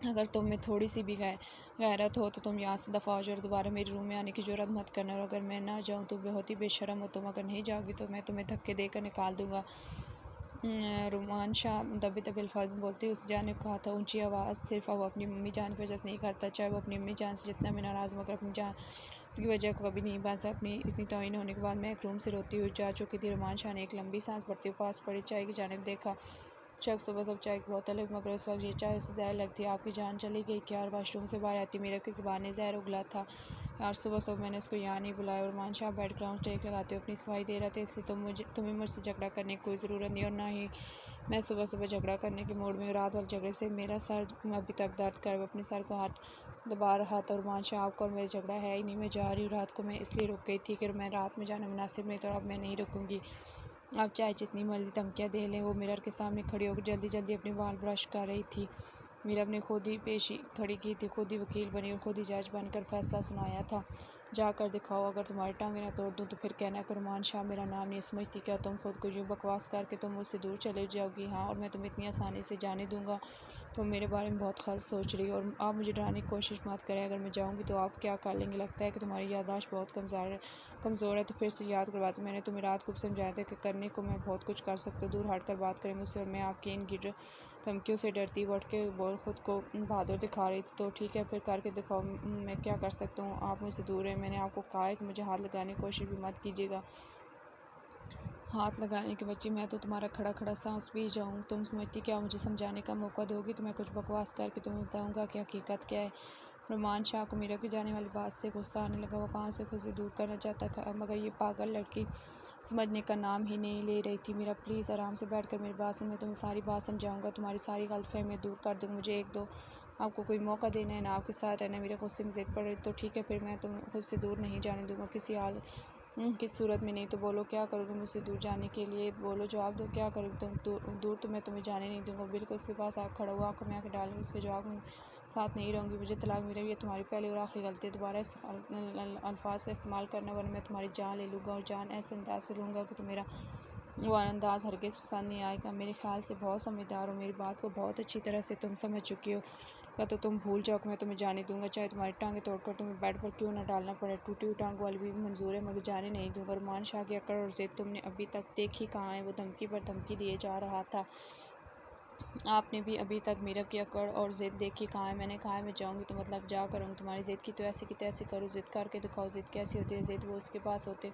अगर तुम में थोड़ी सी भी गैरत हो तो तुम यहाँ से दफ़ा हो जाओ और दोबारा मेरे रूम में आने की ज़रूरत मत करना। और अगर मैं ना जाऊँ तो बहुत ही बेशर्म हो तुम। अगर नहीं जाओगी तो मैं तुम्हें धक्के देकर निकाल दूँगा। रुमान शाह दबे दबे अल्फाज में बोलते उस जान ने कहा था ऊंची आवाज़। सिर्फ वो अपनी मम्मी जान की वजह से नहीं करता, चाहे वो अपनी मम्मी जान से जितना भी नाराज़ होकर अपनी जान की वजह को कभी नहीं बस। अपनी इतनी तौहीन होने के बाद मैं एक रूम से रोती हुई जा चुकी थी। रुमान शाह ने एक लंबी सांस भरते हुए पास पड़ी चाय की जानिब देखा। शख्स सुबह सब चाय की बोतल है, मगर उस वक्त ये चाय उसे जहर लगती। आपकी जान चली गई क्या? और वाशरूम से बाहर आती मेरा की ज़बान ने जहर उगला था। यार सुबह सुबह मैंने उसको यहाँ नहीं बुलाया। और रुमान शाह बेड ग्राउंड टेक लगाते हुए अपनी सफाई दे रहे थे, इसलिए तुम्हें मुझसे झगड़ा करने की कोई ज़रूरत नहीं, और ना ही मैं सुबह सुबह झगड़ा करने के मूड में हूँ। रात वाले झगड़े से मेरा सर अभी तक दर्द कर। वो अपने सर को हाथ दबा रहा था। रुमान शाह, आपको और मेरा झगड़ा है ही नहीं, मैं जा रही हूँ। रात को मैं इसलिए रुक गई थी कि मैं रात में जाना मुनासिब नहीं था, और अब मैं नहीं रुकूँगी। आप चाहे जितनी मर्ज़ी धमकियाँ दे लें। वो मिरर के सामने खड़ी होकर जल्दी जल्दी अपने बाल ब्रश कर रही थी। मीरा ने खुद ही पेशी खड़ी की थी, खुद ही वकील बनी और खुद ही जज बनकर फैसला सुनाया था। जाकर दिखाओ, अगर तुम्हारी टांगें ना तोड़ दूँ तो फिर कहना कि रुमान शाह मेरा नाम नहीं समझती क्या? तुम खुद को यूँ बकवास करके तुम मुझसे दूर चले जाओगी? हाँ, और मैं तुम्हें इतनी आसानी से जाने दूँगा? तुम मेरे बारे में बहुत गलत सोच रही हो, और आप मुझे डराने की कोशिश मत करें। अगर मैं जाऊँगी तो आप क्या कर लेंगे? लगता है कि तुम्हारी याददाश्त बहुत कमज़ोर है, तो फिर से याद करवाती। मैंने तुम्हें रात को समझाया था कि करने को मैं बहुत कुछ कर सकती हूँ। दूर हट कर बात करें मुझसे। और मैं आपकी इन गिर धमकियों से डरती उठ के बोल खुद को बहादुर दिखा रही थी। तो ठीक है, फिर करके दिखाओ, मैं क्या कर सकता हूँ? आप मुझसे दूर हैं। मैंने आपको कहा है कि मुझे हाथ लगाने की कोशिश भी मत कीजिएगा। हाथ लगाने के बच्चे, मैं तो तुम्हारा खड़ा खड़ा सांस पी जाऊँ। तुम समझती क्या? मुझे समझाने का मौका दोगी तो मैं कुछ बकवास करके तुम्हें बताऊँगा कि हकीकत क्या है। रुमान शाह को मीरा की जाने वाली बात से गुस्सा आने लगा। वो कहाँ से खुद से दूर करना चाहता था, मगर ये पागल लड़की समझने का नाम ही नहीं ले रही थी। मीरा, प्लीज़ आराम से बैठकर मेरी बात सुन, मैं तुम्हें सारी बात समझाऊंगा, तुम्हारी सारी गलतफहमियाँ दूर कर दूँगा। मुझे एक दो आपको कोई मौका देना है ना आपके साथ रहना। मेरे गुस्से में ज़िद पड़ रही तो ठीक है, फिर मैं तुम खुद से दूर नहीं जाने दूँगा किसी हाल किस सूरत में नहीं तो बोलो क्या करोगे मुझसे दूर जाने के लिए, बोलो जवाब दो क्या करोगे तुम, दूर तो मैं तुम्हें जाने नहीं दूंगा। बिल्कुल उसके पास आकर खड़ा हुआ, आंखों में आंखें डाल उसके जवाब में साथ नहीं रहूँगी, मुझे तलाक मिलेगी, ये तुम्हारी पहली और आखिरी गलती है। दोबारा इस अल्फाज का इस्तेमाल करना वरना मैं तुम्हारी जान ले लूँगा, और जान ऐसे अंदाज से लूँगा कि तुम्हें वो अंदाज़ हरगिज़ पसंद नहीं आएगा। मेरे ख्याल से बहुत समझदार हो, मेरी बात को बहुत अच्छी तरह से तुम समझ चुकी हो का तो तुम भूल जाओ कि मैं तुम्हें जाने दूंगा, चाहे तुम्हारी टांगें तोड़कर तुम्हें बेड पर क्यों ना डालना पड़े। टूटी हुई टांग वाली भी मंजूर है मगर जाने नहीं दूंगा। रुमान शाह की अकड़ और जिद तुमने अभी तक देखी कहाँ है। वो धमकी पर धमकी दिए जा रहा था, आपने भी अभी तक मीरब की अकड़ और ज़िद देखी कहाँ है। मैंने कहा है मैं जाऊँगी तो मतलब जा करूँगी, तुम्हारी ज़िद की तो ऐसी की तैसी करो, ज़िद करके दिखाओ ज़िद कैसी होती है। ज़िद वो उसके पास होते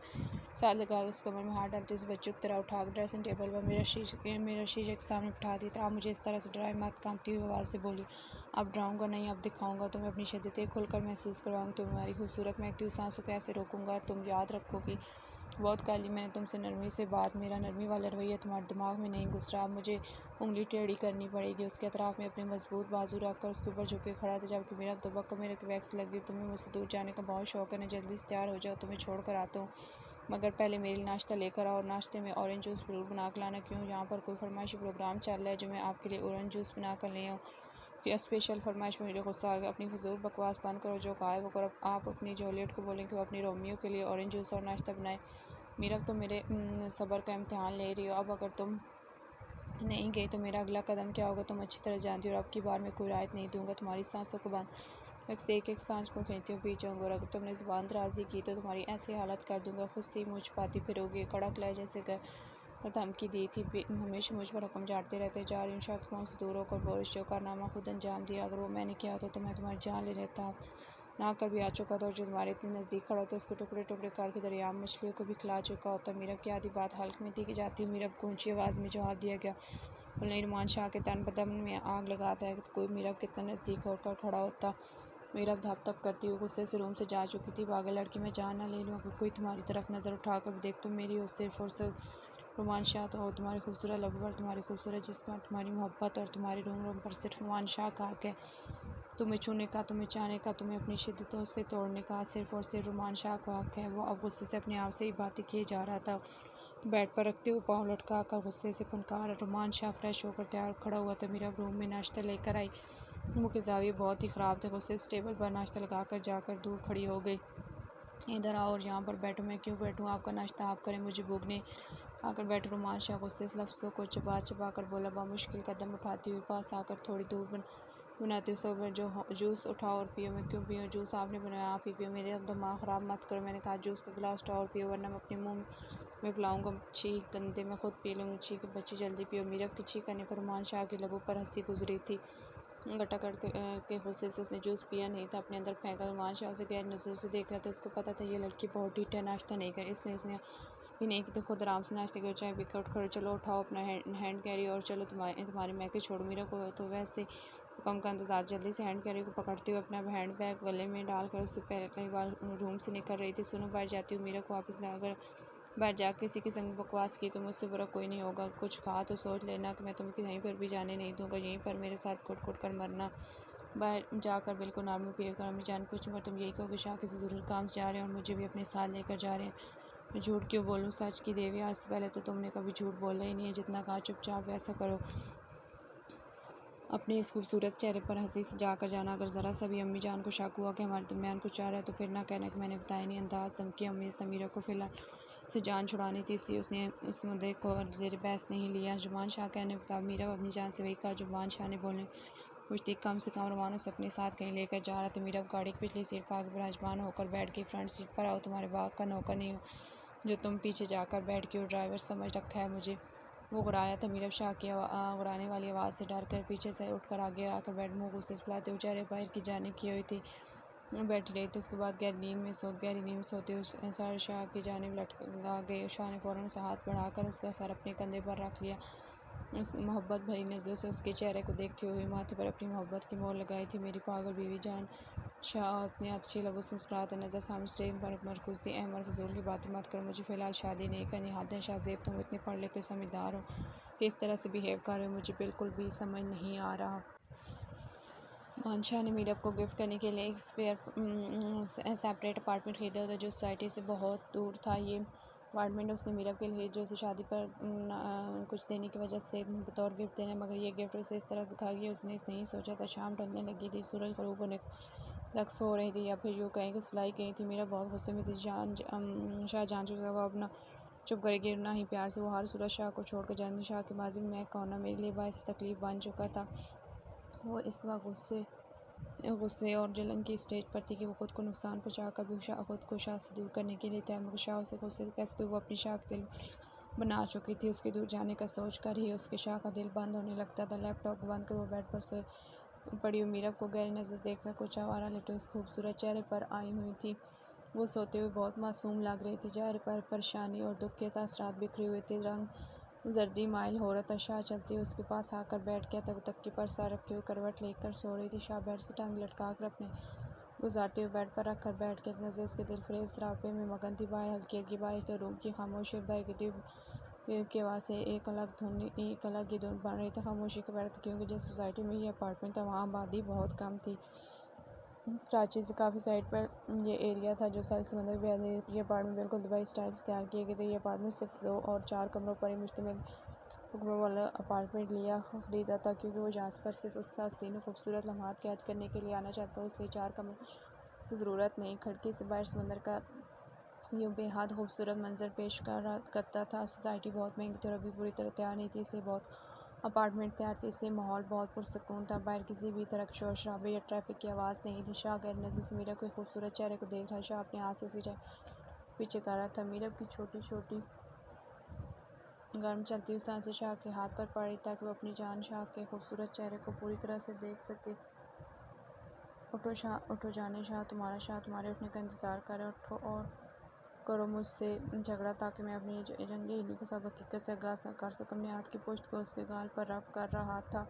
साथ लगा उस कमर में हाथ डालते उस बच्चों की तरह उठा ड्रेसिंग टेबल पर मेरा शीशे के सामने बिठा दी था। आप मुझे इस तरह से डराए मत, कांपती हुई आवाज़ से बोली। अब डराऊंगा नहीं, अब दिखाऊंगा तुम्हें अपनी शिद्दतें खुलकर महसूस करवाऊंगी, तुम्हारी खूबसूरत महकती हुई सांसों को ऐसे रोकूंगा तुम याद रखोगी। बहुत कर ली मैंने तुमसे नरमी से बात, मेरा नरमी वाला रवैया तुम्हारे दिमाग में नहीं घुस रहा। अब मुझे उंगली टेढ़ी करनी पड़ेगी। उसके अतराफ में अपने मजबूत बाजू रखकर उसके ऊपर झुके खड़ा था, जबकि मेरा दुबक्का मेरे वैक्स लगी। तुम्हें मुझसे दूर जाने का बहुत शौक है ना, जल्दी से तैयार हो जाओ, तुम्हें छोड़ कर आता हूँ, मगर पहले मेरे लिए नाश्ता लेकर आओ। नाश्ते में ऑरेंज जूस ज़रूर बना कर लाना। क्यों, यहाँ पर कोई फरमाइशी प्रोग्राम चल रहा है जो मैं आपके लिए ऑरेंज जूस बना कर ले आऊँ? या स्पेशल फरमाइश में मेरे गुस्सा आ गया। अपनी फजूल बकवास बंद करो, जो कहा है वो करो। आप अपनी जूलियट को बोलें कि वो अपनी रोमियो के लिए ऑरेंज जूस और नाश्ता बनाए। मीरा तो मेरे सब्र का इम्तिहान ले रही हो। अब अगर तुम नहीं गई तो मेरा अगला कदम क्या होगा तुम अच्छी तरह जानती हो, और अब की बार मैं कोई रायत नहीं दूंगा। तुम्हारी सांसों को बंद रख से एक एक सांस को खींचती हूँ पी जाऊँगा, और अगर तुमने ज़ुबान दराजी की तो तुम्हारी ऐसी हालत कर दूंगा खुद से ही मुझ पाती फिरोगी। कड़क लहजे से कर और धमकी दी थी, हमेशा मुझ पर हुक्म झाड़ते रहते। जा रही हूँ शाह के पाँव से दूर होकर बोरिश जो कारनामा खुद अंजाम दिया, अगर वो मैंने किया होता तो मैं तुम्हारी जान ले लेता ना कर भी आ चुका था, और जो तुम्हारे इतने नज़दीक खड़ा होता उसको टुकड़े टुकड़े करके दरिया मछलियों को भी खिला चुका होता। मीरब की आधी बात हल्क में थी कि जाती हुई मीरब को ऊँची आवाज़ में जवाब दिया गया। बोले रुमान शाह के तन बदन में आग लगाता है कि कोई मीरब कितना नज़दीक होकर खड़ा होता। मीरब धप धप करती हुई गुस्से से रूम से जा चुकी थी। पागल लड़की, मैं जान ना ले लूँ, अगर कोई तुम्हारी तरफ नज़र उठा कर भी देख तो मेरी हो सिर्फ और सिर्फ रुमान शाह तो हो। तुम्हारी खूबसूरत लबों पर, तुम्हारी खूबसूरत जिस्म पर, तुम्हारी मोहब्बत और तुम्हारे रूम रूम पर सिर्फ रुमान शाह का हक है। तुम्हें छूने का, तुम्हें चाहने का, तुम्हें अपनी शिद्दतों से तोड़ने का सिर्फ और सिर्फ रुमान शाह का हक है। वो अब गुस्से से अपने आप से ही बातें किए जा रहा था, बेड पर रखते हुए पाँव लटका कर गुस्से से फनकार। रुमान शाह फ्रेश होकर तैयार खड़ा हुआ था। मेरा रूम में नाश्ता लेकर आई। मुँह के जाविये बहुत ही ख़राब थे। गुस्से से टेबल पर नाश्ता लगाकर जाकर दूर खड़ी हो गई। इधर आओ और यहाँ पर बैठो। मैं क्यों बैठूँ, आपका नाश्ता आप करें, मुझे भूख नहीं। आकर बैठ। रुमान शाह गुस्से से लफ्ज़ों को चबा चबा कर बोला। बामुश्किल कदम उठाती हुई पास आकर थोड़ी दूर बनाती हूँ। सब जो जूस उठाओ और पियो। मैं क्यों पीऊँ, जूस आपने बनाया आप ही पियो, मेरे अब दिमाग ख़राब मत करो। मैंने कहा जूस का गिलास उठाओ और पियो, वरना मैं अपने मुँह में पिलाऊंगा। छी गंदे, मैं खुद पी लूँगी। छी के बच्ची जल्दी पियो। मीरब की छी करने पर रुमान शाह के लबों पर हंसी गुजरी थी। गटागट के गुस्से से उसने जूस पिया नहीं था, अपने अंदर फेंका। रुमान शाह उसे गैर नज़र से देख रहा था। उसको पता था ये लड़की बहुत ढीठ है, नाश्ता नहीं करे, इसलिए उसने भी नहीं कि तो खुद आराम से नाश्ते करो, चाय पीकर उठ खड़े। चलो उठाओ अपना हैंड कैरी और चलो तुम्हारे मैके छोड़ो। मेरा को तो वैसे हुक्म का इंतज़ार। जल्दी से हैंड कैरी को पकड़ते हुए अपना हैंड बैग गले में डालकर उससे पहले कई बार रूम से निकल रही थी। सुनो, बैठ जाती हूँ। मेरा को वापस ला, अगर बैठ जा किसी किस्म की बकवास की तो मुझसे बुरा कोई नहीं होगा। कुछ कहा तो सोच लेना कि मैं तुम्हें कहीं पर भी जाने नहीं दूँगा, यहीं पर मेरे साथ घुट घुट कर मरना। बाहर जाकर बिल्कुल नॉर्मल बिहेव कर। अम्मी जान पूछूँगा तुम यही कहोगे शाह किसी ज़रूरी काम से जा रहे हैं और मुझे भी अपने साथ लेकर जा रहे हैं। मैं झूठ क्यों बोलूँ, सच की देवी, आज से पहले तो तुमने कभी झूठ बोला ही नहीं है। जितना कहा चुपचाप वैसा करो। अपने इस खूबसूरत चेहरे पर हंसी से जाकर जाना। अगर ज़रा सा भी अम्मी जान को शक हुआ कि हमारे दरमियान कुछ आ रहा है तो फिर ना कहना कि मैंने बताया नहीं। अंदाज धमकी उम्मीद मीरा को फिलहाल से जान छुड़ानी थी, इसलिए उसने उस मुद्दे को ज़ेर बहस नहीं लिया। जुबान शाह कहने बता मीरा अपनी जान से वही कहा जुबान शाह ने बोलने कुछ थी। कम से कम रवानों से अपने साथ कहीं लेकर जा रहा था। मीरा गाड़ी की पिछली सीट पर आगे विराजमान होकर बैठ गई। फ्रंट सीट पर आओ, तुम्हारे बाप का नौकर नहीं हो जो तुम पीछे जाकर बैठ के, और ड्राइवर समझ रखा है मुझे। वो गुराया था। मीरब शाह की गुराने वाली आवाज़ से डर कर पीछे से उठकर आगे आकर बैठ मुँह गुस्से से बुलाते हुए चेहरे बाहर की जाने की हुई थी बैठी रही। तो उसके बाद गहरी नींद में सोते हुए सर शाह की जानिब लटका गई। शाह ने फ़ौरन से हाथ बढ़ाकर उसका सर अपने कंधे पर रख लिया। उस मोहब्बत भरी नज़रों से उसके चेहरे को देखते हुए माथे पर अपनी मोहब्बत की मोहर लगाई थी। मेरी पागल बीवी जान शाह अपने अच्छी लबों से मुस्कुराता नजर सामने स्टेज पर मरकूज थी। अहमद फजूल की बातें मत करो, मुझे फ़िलहाल शादी नहीं करनी। हद है शाहजेब, तुम इतने पढ़ लिखे समझदार हो कि इस तरह से बिहेव कर रहे हो, मुझे बिल्कुल भी समझ नहीं आ रहा। शाह ने मीरब को गिफ्ट करने के लिए एक सेपरेट अपार्टमेंट खरीदा था जो सोसाइटी से बहुत दूर था। ये अपार्टमेंट उसने मीरब के लिए जो उसे शादी पर कुछ देने की वजह से बतौर गिफ्ट देना, मगर ये गिफ्ट उसे इस तरह दिखा कि उसने नहीं सोचा था। शाम ढलने लगी थी, सूरज गरूब होने तक सो रही थी या फिर यूँ कहीं कि सुलाई गई थी। मीरब बहुत गुस्से में थी। शाह जान चुका वो अपना चुप करेगी ना ही प्यार से वो हर सूरत शाह को छोड़कर जाने। शाह के माजी में मैं कौन मेरे लिए बायस तकलीफ़ बन चुका था। वो इस वक्त गुस्से और जलन की स्टेज पर थी कि वो खुद को नुकसान पहुंचाकर भी खुद को शाह से दूर करने के लिए तैयार, मगर शाह उसे गुस्से कैसे वो अपनी शाह का दिल बना चुकी थी। उसके दूर जाने का सोच कर ही उसके शाह का दिल बंद होने लगता था। लैपटॉप बंद कर वो बेड पर सोए पड़ी हुई मीरब को गहरी नज़र देखकर कुछ आवारा लेटे उस खूबसूरत चेहरे पर आई हुई थी। वो सोते हुए बहुत मासूम लग रही थी। चेहरे पर परेशानी और दुख के तासरात बिखरे हुए थे। रंग जर्दी माइल हो रहा था। शाह चलते हुए उसके पास आकर बैठ गया। तब तक्के पर सर रखे हुए करवट लेकर सो रही थी। शाह बेड से टांग लटका कर अपने गुजारते हुए बेड पर रख कर बैठ के नजर उसके दिल फरेब सरापे में मगन थी। बाहर हल्की हल्की बारिश थी। रूम की खामोशी बह गई थी के आवाज़ से एक अलग ही धुन बन रही थी। खामोशी के बैठ थी क्योंकि जिस सोसाइटी में ये अपार्टमेंट था वहाँ आबादी बहुत कम थी। कराची से काफ़ी साइड पर ये एरिया था जो सारे समंदर पे आते। ये अपार्टमेंट बिल्कुल दुबई स्टाइल से तैयार किए गए थे। ये अपार्टमेंट सिर्फ 2 और 4 कमरों पर ही मुश्तमिल कमरों वाला अपार्टमेंट ख़रीदा था क्योंकि वो यहाँ पर सिर्फ उसके साथ सीन खूबसूरत लम्हात कैद करने के लिए आना चाहता हो, इसलिए 4 कमरों से ज़रूरत नहीं। खिड़की से बाहर समंदर का यूँ बेहद खूबसूरत मंजर पेश करता था। सोसाइटी बहुत महंगी थी और अभी पूरी तरह तैयार नहीं थी, इसलिए बहुत अपार्टमेंट तैयार थे, इसलिए माहौल बहुत पुरसकून था। बाहर किसी भी तरह के शोर शराबे या ट्रैफिक की आवाज़ नहीं थी। शाह गैर नज़र से मीरब के खूबसूरत चेहरे को देख रहा। शाह अपने हाथ से उसके चेहरे पीछे कर रहा था। मीरब की छोटी छोटी गर्म चलती हुई सांसें शाह के हाथ पर पड़ रही ताकि वो अपनी जान शाह के खूबसूरत चेहरे को पूरी तरह से देख सके। उठो शाह, उठो जाने शाह, तुम्हारे उठने का इंतज़ार कर रहा है। उठो और करो मुझसे झगड़ा ताकि मैं अपनी जंगी हिंदू को सब हकीकत से आगाह कर सकूं। अपने हाथ की पुश्त को उसके गाल पर रब कर रहा था।